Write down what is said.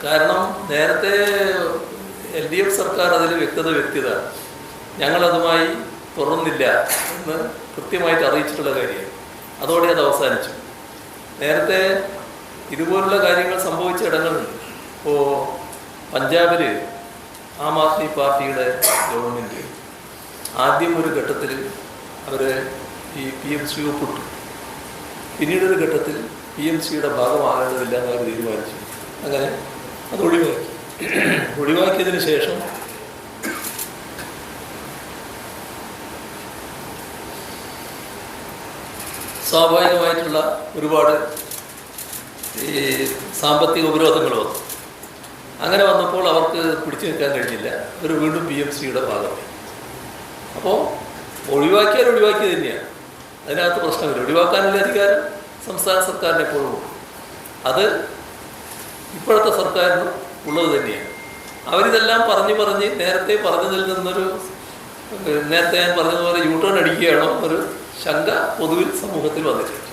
കാരണം നേരത്തെ LDF സർക്കാർ അതിൽ വ്യക്തത വ്യക്തതാണ്. ഞങ്ങളതുമായി തുറന്നില്ല എന്ന് കൃത്യമായിട്ട് അറിയിച്ചിട്ടുള്ള കാര്യമാണ്. അതോടെ അത് അവസാനിച്ചു. നേരത്തെ ഇതുപോലുള്ള കാര്യങ്ങൾ സംഭവിച്ച ഇടങ്ങളുണ്ട്. ഇപ്പോൾ പഞ്ചാബിൽ ആം ആദ്മി പാർട്ടിയുടെ ഗവൺമെൻറ് ആദ്യം ഒരു ഘട്ടത്തിൽ അവർ ഈ PMC ഒപ്പിട്ടു. പിന്നീടൊരു ഘട്ടത്തിൽ PMCയുടെ ഭാഗമാകേണ്ടതില്ല എന്ന് അവർ തീരുമാനിച്ചു. അങ്ങനെ അത് ഒഴിവാക്കിയതിന് ശേഷം സ്വാഭാവികമായിട്ടുള്ള ഒരുപാട് ഈ സാമ്പത്തിക ഉപരോധങ്ങൾ വന്നു. അങ്ങനെ വന്നപ്പോൾ അവർക്ക് പിടിച്ചു നിൽക്കാൻ കഴിഞ്ഞില്ല. അവർ വീണ്ടും PMCയുടെ ഭാഗമായി. അപ്പോൾ ഒഴിവാക്കിയാൽ ഒഴിവാക്കിയത് തന്നെയാണ്. അതിനകത്ത് പ്രശ്നമില്ല. ഒഴിവാക്കാനുള്ള അധികാരം സംസ്ഥാന സർക്കാരിന് എപ്പോഴും ഉണ്ട്. അത് ഇപ്പോഴത്തെ സർക്കാരിന് ഉള്ളത് തന്നെയാണ്. അവരിതെല്ലാം പറഞ്ഞ് നേരത്തെ പറഞ്ഞതിൽ നിന്നൊരു നേരത്തെ ഞാൻ പറഞ്ഞതുപോലെ യൂട്ടേൺ അടിക്കുകയാണോ ഒരു ശങ്ക പൊതുവിൽ സമൂഹത്തിൽ വന്നിട്ടുണ്ട്.